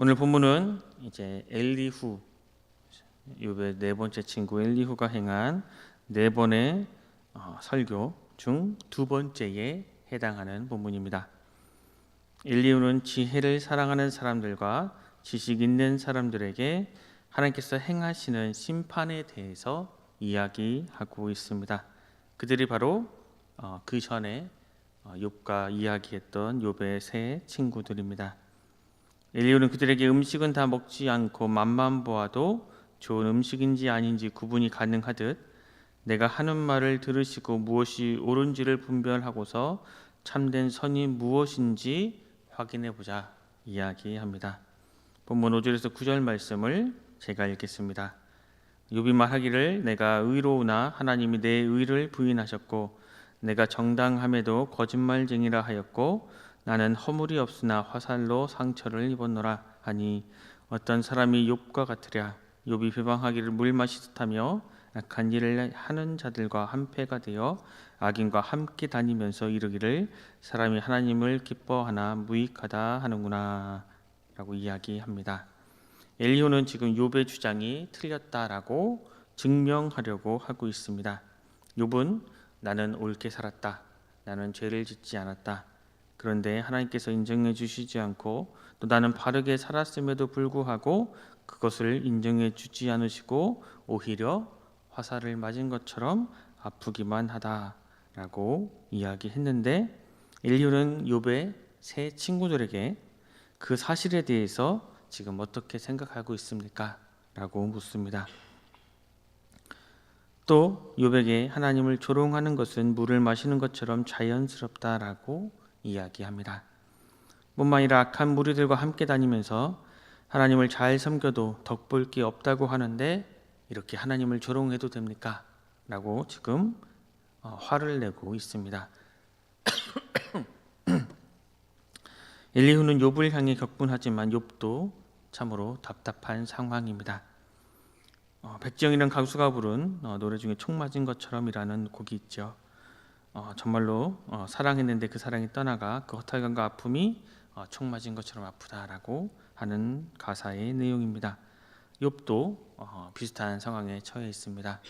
오늘 본문은 이제 엘리후, 욥의 네 번째 친구 엘리후가 행한 네 번의 설교 중 두 번째에 해당하는 본문입니다. 엘리후는 지혜를 사랑하는 사람들과 지식 있는 사람들에게 하나님께서 행하시는 심판에 대해서 이야기하고 있습니다. 그들이 바로 그 전에 욥과 이야기했던 욥의 세 친구들입니다. 엘리후는 그들에게 음식은 다 먹지 않고 맛만 보아도 좋은 음식인지 아닌지 구분이 가능하듯 내가 하는 말을 들으시고 무엇이 옳은지를 분별하고서 참된 선이 무엇인지 확인해 보자 이야기합니다. 본문 5절에서 9절 말씀을 제가 읽겠습니다. 욥이 말하기를 내가 의로우나 하나님이 내 의를 부인하셨고 내가 정당함에도 거짓말쟁이라 하였고 나는 허물이 없으나 화살로 상처를 입었노라 하니 어떤 사람이 욥과 같으랴. 욥이 비방하기를 물 마시듯 하며 악한 일을 하는 자들과 한패가 되어 악인과 함께 다니면서 이르기를 사람이 하나님을 기뻐하나 무익하다 하는구나 라고 이야기합니다. 엘리후는 지금 욥의 주장이 틀렸다라고 증명하려고 하고 있습니다. 욥은 나는 옳게 살았다. 나는 죄를 짓지 않았다. 그런데 하나님께서 인정해 주시지 않고 또 나는 바르게 살았음에도 불구하고 그것을 인정해 주지 않으시고 오히려 화살을 맞은 것처럼 아프기만 하다라고 이야기했는데 엘리후는 욥의 세 친구들에게 그 사실에 대해서 지금 어떻게 생각하고 있습니까? 라고 묻습니다. 또 욥에게 하나님을 조롱하는 것은 물을 마시는 것처럼 자연스럽다라고 이야기합니다. 뿐만 아니라 악한 무리들과 함께 다니면서 하나님을 잘 섬겨도 덕볼 게 없다고 하는데 이렇게 하나님을 조롱해도 됩니까? 라고 지금 화를 내고 있습니다. 엘리후는 욥을 향해 격분하지만 욥도 참으로 답답한 상황입니다. 백지영이라는 가수가 부른 노래 중에 총 맞은 것처럼이라는 곡이 있죠. 정말로 사랑했는데 그 사랑이 떠나가 그 허탈감과 아픔이 총 맞은 것처럼 아프다라고 하는 가사의 내용입니다. 욥도 비슷한 상황에 처해 있습니다.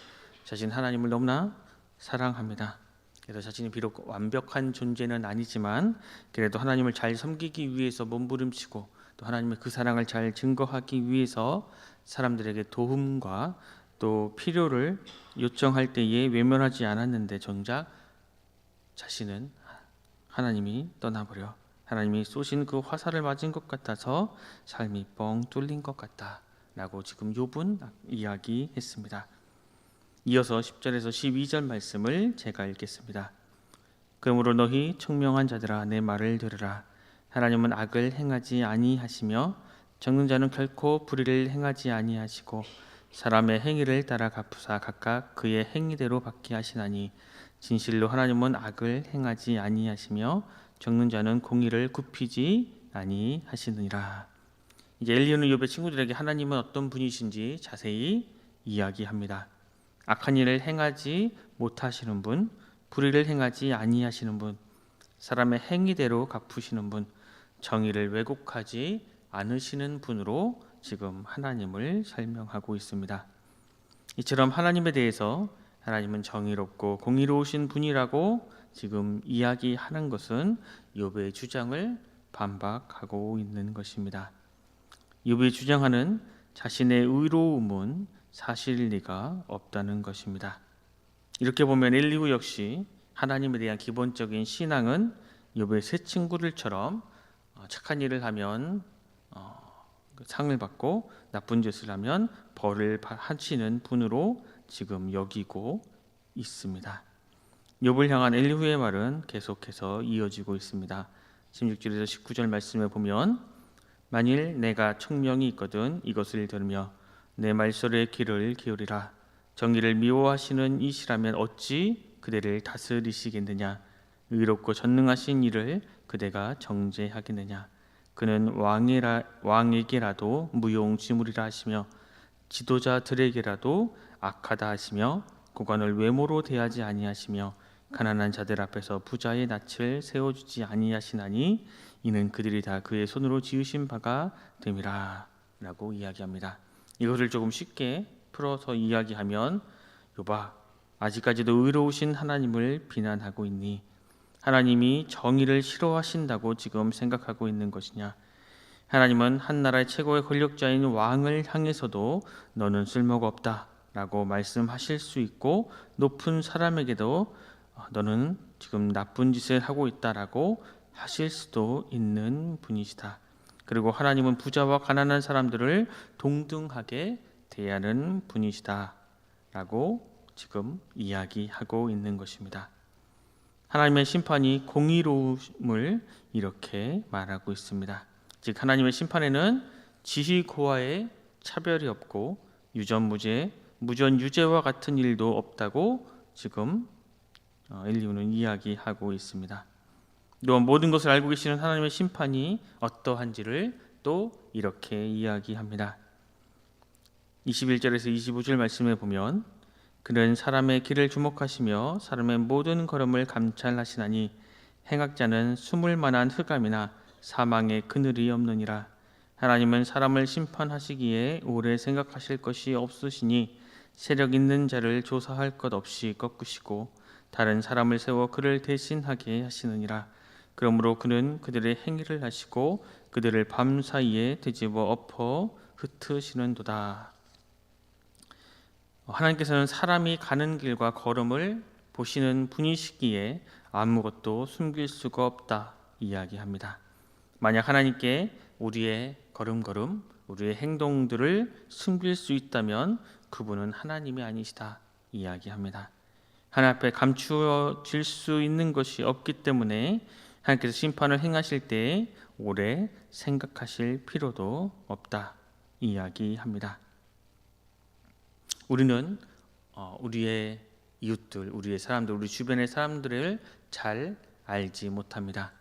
자신 하나님을 너무나 사랑합니다. 그래서 자신이 비록 완벽한 존재는 아니지만 그래도 하나님을 잘 섬기기 위해서 몸부림치고 또 하나님의 그 사랑을 잘 증거하기 위해서 사람들에게 도움과 또 필요를 요청할 때에 외면하지 않았는데 정작 자신은 하나님이 떠나버려 하나님이 쏘신 그 화살을 맞은 것 같아서 삶이 뻥 뚫린 것 같다라고 지금 욥은 이야기했습니다. 이어서 10절에서 12절 말씀을 제가 읽겠습니다. 그러므로 너희 청명한 자들아 내 말을 들으라. 하나님은 악을 행하지 아니하시며 적는 자는 결코 불의를 행하지 아니하시고 사람의 행위를 따라 갚으사 각각 그의 행위대로 받게 하시나니 진실로 하나님은 악을 행하지 아니하시며 적는 자는 공의를 굽히지 아니하시느니라. 이제 엘리후는 욥의 친구들에게 하나님은 어떤 분이신지 자세히 이야기합니다. 악한 일을 행하지 못하시는 분, 불의를 행하지 아니하시는 분, 사람의 행위대로 갚으시는 분, 정의를 왜곡하지 않으시는 분으로 지금 하나님을 설명하고 있습니다. 이처럼 하나님에 대해서 하나님은 정의롭고 공의로우신 분이라고 지금 이야기하는 것은 욥의 주장을 반박하고 있는 것입니다. 욥이 주장하는 자신의 의로움은 사실일 리가 없다는 것입니다. 이렇게 보면 엘리후 역시 하나님에 대한 기본적인 신앙은 욥의 세 친구들처럼 착한 일을 하면 상을 받고 나쁜 짓을 하면 벌을 하시는 분으로 지금 여기고 있습니다. 욥을 향한 엘리후의 말은 계속해서 이어지고 있습니다. 16절에서 19절 말씀에 보면 만일 내가 청명이 있거든 이것을 들으며 내 말소리에 귀를 기울이라. 정의를 미워하시는 이시라면 어찌 그대를 다스리시겠느냐. 의롭고 전능하신 이를 그대가 정죄하겠느냐. 그는 왕에게라도 무용지물이라 하시며 지도자들에게라도 악하다 하시며 고관을 외모로 대하지 아니하시며 가난한 자들 앞에서 부자의 낯을 세워주지 아니하시나니 이는 그들이 다 그의 손으로 지으신 바가 됨이라 라고 이야기합니다. 이것을 조금 쉽게 풀어서 이야기하면 욥아, 아직까지도 의로우신 하나님을 비난하고 있니? 하나님이 정의를 싫어하신다고 지금 생각하고 있는 것이냐? 하나님은 한 나라의 최고의 권력자인 왕을 향해서도 너는 쓸모가 없다 라고 말씀하실 수 있고, 높은 사람에게도 너는 지금 나쁜 짓을 하고 있다라고 하실 수도 있는 분이시다. 그리고 하나님은 부자와 가난한 사람들을 동등하게 대하는 분이시다 라고 지금 이야기하고 있는 것입니다. 하나님의 심판이 공의로움을 이렇게 말하고 있습니다. 즉 하나님의 심판에는 지희 고하의 차별이 없고 유전무죄, 무전유죄와 같은 일도 없다고 지금 엘리후는 이야기하고 있습니다. 또한 모든 것을 알고 계시는 하나님의 심판이 어떠한지를 또 이렇게 이야기합니다. 21절에서 25절 말씀에 보면 그는 사람의 길을 주목하시며 사람의 모든 걸음을 감찰하시나니 행악자는 숨을 만한 흑암이나 사망의 그늘이 없느니라. 하나님은 사람을 심판하시기에 오래 생각하실 것이 없으시니 세력 있는 자를 조사할 것 없이 꺾으시고 다른 사람을 세워 그를 대신하게 하시느니라. 그러므로 그는 그들의 행위를 하시고 그들을 밤사이에 뒤집어 엎어 흩으시는도다. 하나님께서는 사람이 가는 길과 걸음을 보시는 분이시기에 아무것도 숨길 수가 없다 이야기합니다. 만약 하나님께 우리의 걸음걸음, 우리의 행동들을 숨길 수 있다면 그분은 하나님이 아니시다 이야기합니다. 하나님 앞에 감추어질 수 있는 것이 없기 때문에 하나님께서 심판을 행하실 때 오래 생각하실 필요도 없다 이야기합니다. 우리는 우리의 이웃들, 우리의 사람들, 우리 주변의 사람들을 잘 알지 못합니다.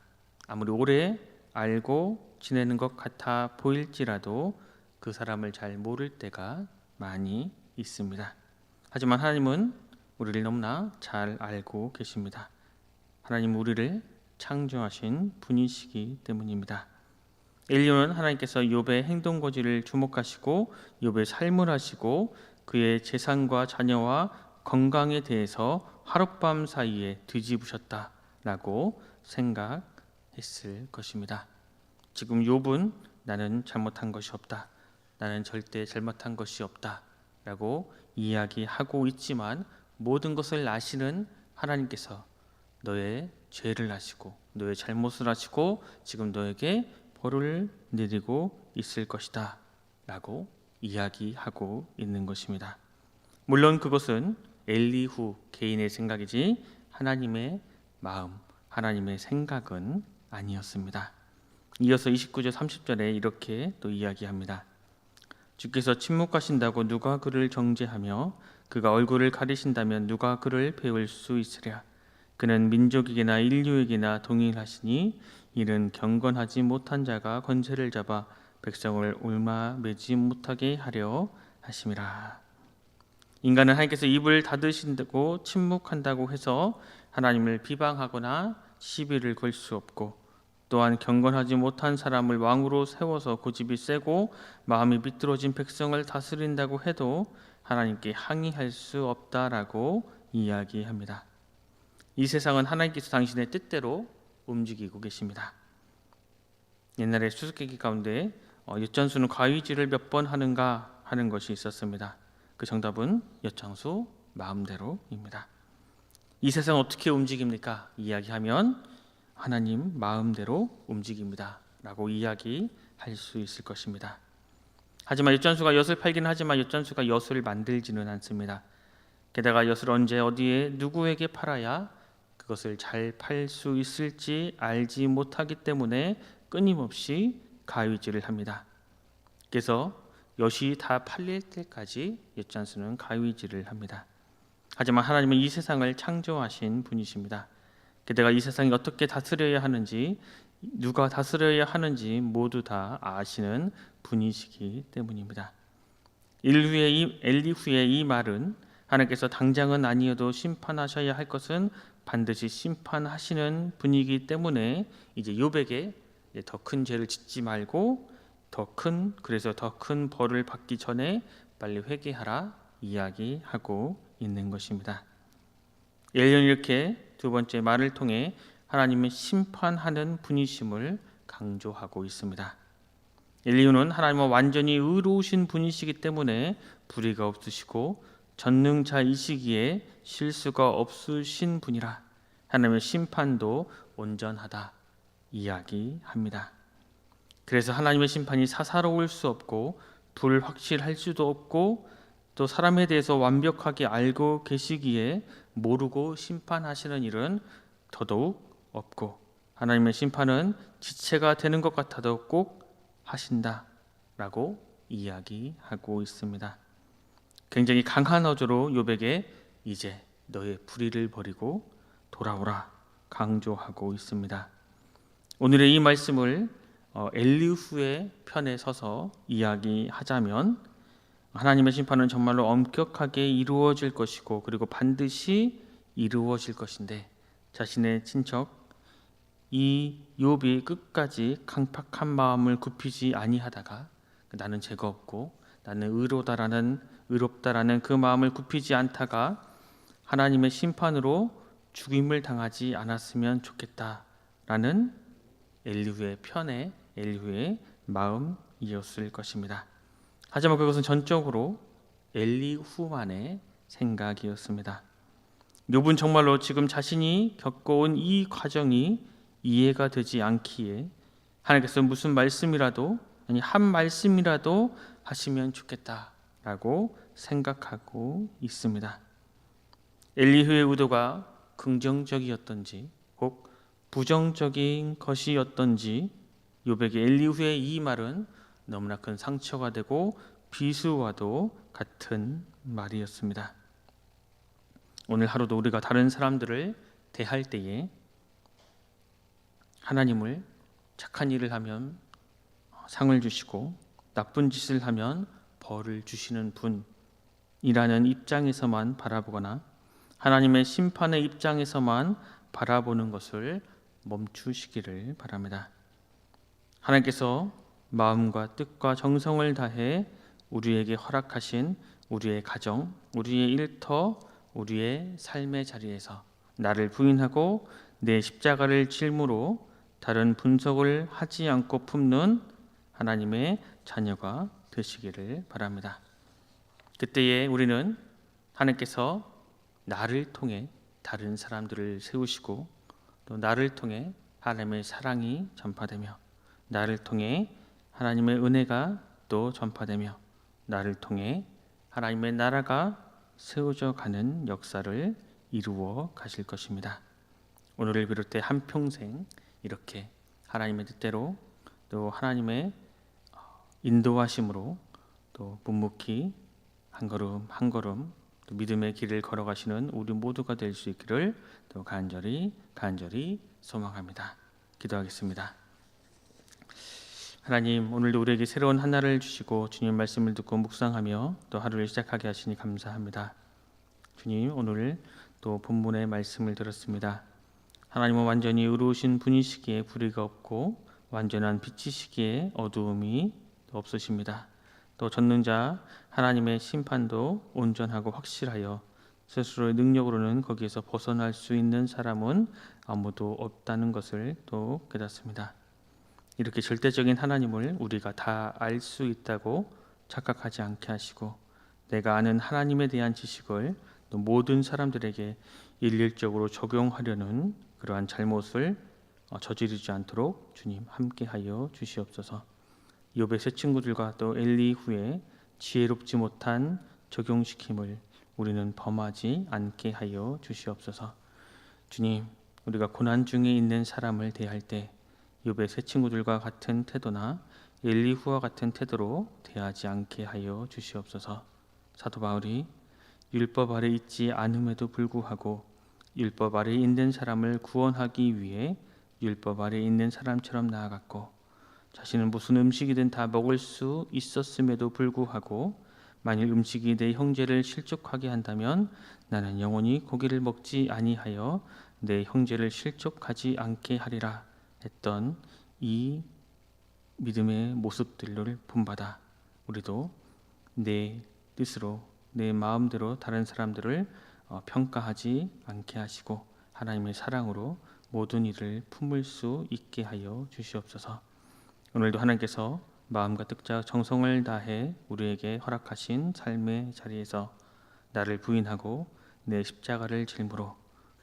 아무리 오래 알고 지내는 것 같아 보일지라도 그 사람을 잘 모를 때가 많이 있습니다. 하지만 하나님은 우리를 너무나 잘 알고 계십니다. 하나님 우리를 창조하신 분이시기 때문입니다. 엘리후는 하나님께서 욥의 행동거지를 주목하시고 욥의 삶을 하시고 그의 재산과 자녀와 건강에 대해서 하룻밤 사이에 뒤집으셨다라고 생각했을 것입니다. 지금 욥은 나는 잘못한 것이 없다, 나는 절대 잘못한 것이 없다라고 이야기하고 있지만 모든 것을 아시는 하나님께서 너의 죄를 아시고 너의 잘못을 아시고 지금 너에게 벌을 내리고 있을 것이다 라고 이야기하고 있는 것입니다. 물론 그것은 엘리후 개인의 생각이지 하나님의 마음, 하나님의 생각은 아니었습니다. 이어서 29절 30절에 이렇게 또 이야기합니다. 주께서 침묵하신다고 누가 그를 정죄하며 그가 얼굴을 가리신다면 누가 그를 배울 수 있으랴. 그는 민족에게나 인류에게나 동일하시니 이는 경건하지 못한 자가 권세를 잡아 백성을 옮아매지 못하게 하려 하심이라. 인간은 하나님께서 입을 닫으신다고 침묵한다고 해서 하나님을 비방하거나 시비를 걸 수 없고, 또한 경건하지 못한 사람을 왕으로 세워서 고집이 세고 마음이 비뚤어진 백성을 다스린다고 해도 하나님께 항의할 수 없다라고 이야기합니다. 이 세상은 하나님께서 당신의 뜻대로 움직이고 계십니다. 옛날에 수수께끼 가운데 엿장수는 가위질을 몇 번 하는가 하는 것이 있었습니다. 그 정답은 엿장수 마음대로입니다. 이 세상 어떻게 움직입니까? 이야기하면 하나님 마음대로 움직입니다 라고 이야기할 수 있을 것입니다. 하지만 엿장수가 엿을 팔긴 하지만 엿장수가 엿을 만들지는 않습니다. 게다가 엿을 언제 어디에 누구에게 팔아야 그것을 잘 팔 수 있을지 알지 못하기 때문에 끊임없이 가위질을 합니다. 그래서 엿이 다 팔릴 때까지 엿장수는 가위질을 합니다. 하지만 하나님은 이 세상을 창조하신 분이십니다. 게다가 이 세상이 어떻게 다스려야 하는지, 누가 다스려야 하는지 모두 다 아시는 분이시기 때문입니다. 엘리후의 이 말은 하나님께서 당장은 아니어도 심판하셔야 할 것은 반드시 심판하시는 분이기 때문에 이제 욥에게 더 큰 죄를 짓지 말고 그래서 더 큰 벌을 받기 전에 빨리 회개하라 이야기하고 있는 것입니다. 엘리야는 이렇게 두 번째 말을 통해 하나님의 심판하는 분이심을 강조하고 있습니다. 엘리야는 하나님은 완전히 의로우신 분이시기 때문에 불의가 없으시고 전능자이시기에 실수가 없으신 분이라 하나님의 심판도 온전하다 이야기합니다. 그래서 하나님의 심판이 사사로울 수 없고 불확실할 수도 없고 또 사람에 대해서 완벽하게 알고 계시기에 모르고 심판하시는 일은 더더욱 없고 하나님의 심판은 지체가 되는 것 같아도 꼭 하신다라고 이야기하고 있습니다. 굉장히 강한 어조로 욥에게 이제 너의 불의를 버리고 돌아오라 강조하고 있습니다. 오늘의 이 말씀을 엘리후의 편에 서서 이야기하자면 하나님의 심판은 정말로 엄격하게 이루어질 것이고 그리고 반드시 이루어질 것인데 자신의 친척 이 욥이 끝까지 강팍한 마음을 굽히지 아니하다가 나는 죄가 없고 나는 의롭다라는 그 마음을 굽히지 않다가 하나님의 심판으로 죽임을 당하지 않았으면 좋겠다라는 엘리후의 마음이었을 것입니다. 하지만 그것은 전적으로 엘리후만의 생각이었습니다. 욥은 정말로 지금 자신이 겪어온 이 과정이 이해가 되지 않기에 하나님께서 무슨 말씀이라도 한 말씀이라도 하시면 좋겠다라고 생각하고 있습니다. 엘리후의 의도가 긍정적이었던지 혹 부정적인 것이었던지 욥에게 엘리후의 이 말은 너무나 큰 상처가 되고 비수와도 같은 말이었습니다. 오늘 하루도 우리가 다른 사람들을 대할 때에 하나님을 착한 일을 하면 상을 주시고 나쁜 짓을 하면 벌을 주시는 분이라는 입장에서만 바라보거나 하나님의 심판의 입장에서만 바라보는 것을 멈추시기를 바랍니다. 하나님께서 마음과 뜻과 정성을 다해 우리에게 허락하신 우리의 가정, 우리의 일터, 우리의 삶의 자리에서 나를 부인하고 내 십자가를 짊으로 다른 분석을 하지 않고 품는 하나님의 자녀가 되시기를 바랍니다. 그때에 우리는 하나님께서 나를 통해 다른 사람들을 세우시고 또 나를 통해 하나님의 사랑이 전파되며 나를 통해 하나님의 은혜가 또 전파되며 나를 통해 하나님의 나라가 세워져 가는 역사를 이루어 가실 것입니다. 오늘을 비롯해 한평생 이렇게 하나님의 뜻대로 또 하나님의 인도하심으로 또 묵묵히 한 걸음 한 걸음 또 믿음의 길을 걸어가시는 우리 모두가 될 수 있기를 또 간절히 소망합니다. 기도하겠습니다. 하나님, 오늘도 우리에게 새로운 한 날을 주시고 주님 말씀을 듣고 묵상하며 또 하루를 시작하게 하시니 감사합니다. 주님, 오늘 또 본문의 말씀을 들었습니다. 하나님은 완전히 의로우신 분이시기에 불의가 없고 완전한 빛이시기에 어두움이 없으십니다. 또 전능자 하나님의 심판도 온전하고 확실하여 스스로의 능력으로는 거기에서 벗어날 수 있는 사람은 아무도 없다는 것을 또 깨닫습니다. 이렇게 절대적인 하나님을 우리가 다 알 수 있다고 착각하지 않게 하시고 내가 아는 하나님에 대한 지식을 또 모든 사람들에게 일률적으로 적용하려는 그러한 잘못을 저지르지 않도록 주님 함께하여 주시옵소서. 욥의 세 친구들과 또 엘리후의 지혜롭지 못한 적용시킴을 우리는 범하지 않게 하여 주시옵소서. 주님, 우리가 고난 중에 있는 사람을 대할 때 욥의 세 친구들과 같은 태도나 엘리후와 같은 태도로 대하지 않게 하여 주시옵소서. 사도 바울이 율법 아래 있지 않음에도 불구하고 율법 아래 있는 사람을 구원하기 위해 율법 아래 있는 사람처럼 나아갔고 자신은 무슨 음식이든 다 먹을 수 있었음에도 불구하고 만일 음식이 내 형제를 실족하게 한다면 나는 영원히 고기를 먹지 아니하여 내 형제를 실족하지 않게 하리라 했던 이 믿음의 모습들을 본받아 우리도 내 뜻으로 내 마음대로 다른 사람들을 평가하지 않게 하시고 하나님의 사랑으로 모든 일을 품을 수 있게 하여 주시옵소서. 오늘도 하나님께서 마음과 뜻과 정성을 다해 우리에게 허락하신 삶의 자리에서 나를 부인하고 내 십자가를 짊으로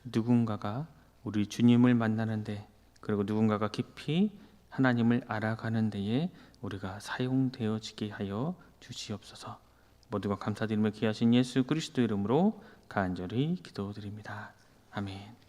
누군가가 우리 주님을 만나는데, 그리고 누군가가 깊이 하나님을 알아가는 데에 우리가 사용되어지게 하여 주시옵소서. 모두가 감사드리며 귀하신 예수 그리스도 이름으로 간절히 기도드립니다. 아멘.